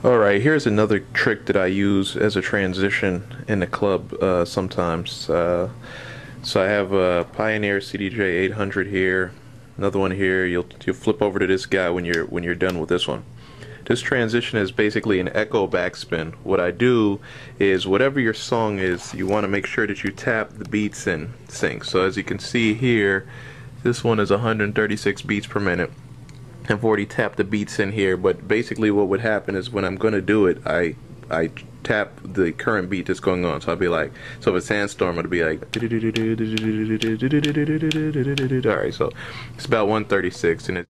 Alright, here's another trick that I use as a transition in the club sometimes. So I have a Pioneer CDJ 800 here, another one here. You'll flip over to this guy when you're done with this one. This transition is basically an echo backspin. What I do is whatever your song is, you want to make sure that you tap the beats in sync. So as you can see here, this one is 136 beats per minute. I've already tapped the beats in here, but basically what would happen is when I'm going to do it, I tap the current beat that's going on. So I'll be like, so if it's Sandstorm, it'll be like, alright, so it's about 136 and it's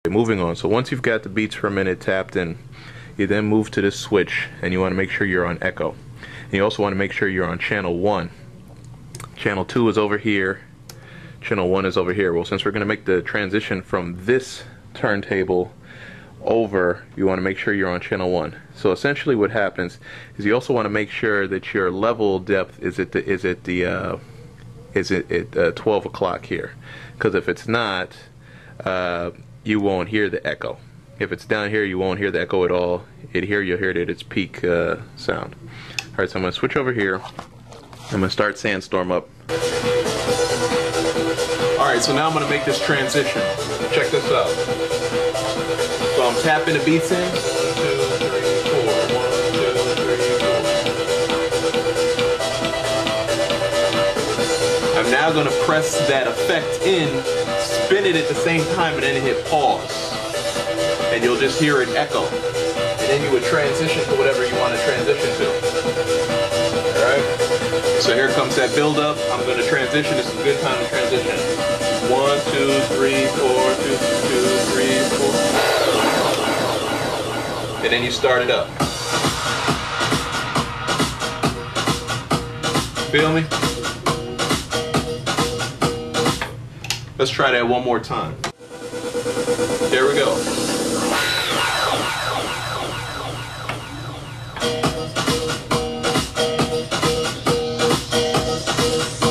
moving on. So once you've got the beats per minute tapped in, you then move to this switch and you want to make sure you're on echo. And you also want to make sure you're on channel 1. Channel 2 is over here. Channel 1 is over here. Well, since we're going to make the transition from this turntable over, you want to make sure you're on channel 1. So essentially what happens is you also want to make sure that your level depth is at 12 o'clock here, because if it's not, you won't hear the echo. If it's down here, you won't hear the echo at all. Here you'll hear it at its peak sound. Alright, so I'm going to switch over here. I'm going to start Sandstorm up. Alright, so now I'm going to make this transition. Check this out. So I'm tapping the beats in. 1, 2, 3, 4. 1, 2, 3, 4. I'm now going to press that effect in, spin it at the same time, and then hit pause. And you'll just hear it echo. And then you would transition to whatever you want to transition to. Alright? So here comes that build up. I'm going to transition. This is a good time to transition. 1, 2, 3, 4, 2, 3, 4. And then you start it up. Feel me? Let's try that one more time. There we go.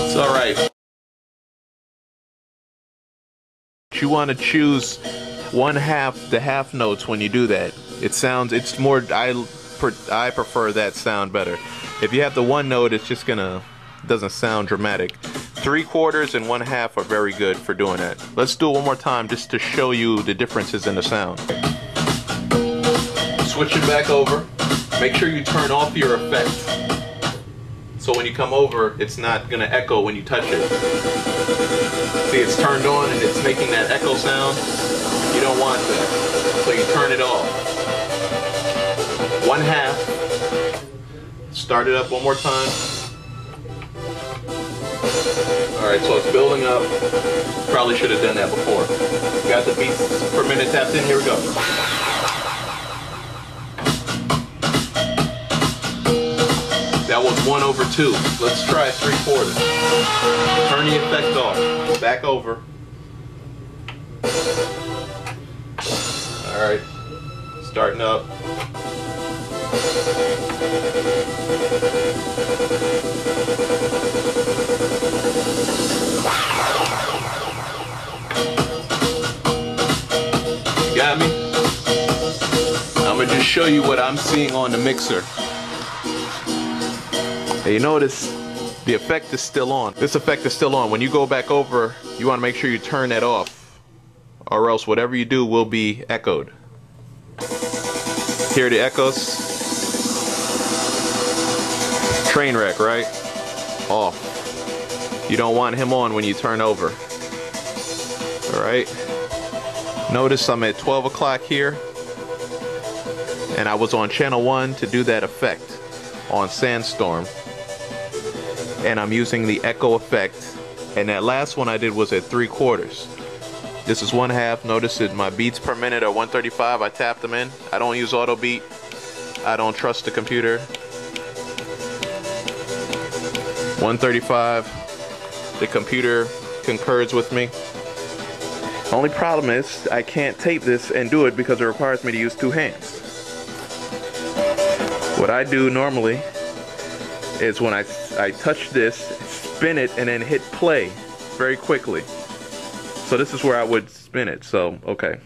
It's alright. You want to choose the half notes when you do that. It's more, I prefer that sound better. If you have the one note, it's just doesn't sound dramatic. 3/4 and 1/2 are very good for doing that. Let's do it one more time just to show you the differences in the sound. Switch it back over. Make sure you turn off your effect. So when you come over, it's not going to echo when you touch it. See, it's turned on and it's making that echo sound. You don't want that. So you turn it off. 1/2. Start it up one more time. Alright, so it's building up. Probably should have done that before. Got the beats per minute tapped in. Here we go. That was 1/2. Let's try 3/4. Turn the effect off. Back over. Alright. Starting up. You got me? I'm gonna just show you what I'm seeing on the mixer. Hey, you notice the effect is still on. This effect is still on. When you go back over, you want to make sure you turn that off, or else whatever you do will be echoed. Hear the echoes? Train wreck, right? Off. You don't want him on when you turn over. Alright? Notice I'm at 12 o'clock here, and I was on channel 1 to do that effect on Sandstorm. And I'm using the echo effect, and that last one I did was at 3/4. This is 1/2. Notice that my beats per minute are 135. I tapped them in. I don't use auto beat. I don't trust the computer. 135. The computer concurs with me. Only problem is I can't tape this and do it because it requires me to use 2 hands. What I do normally is when I touch this, spin it, and then hit play very quickly. So this is where I would spin it. So, okay.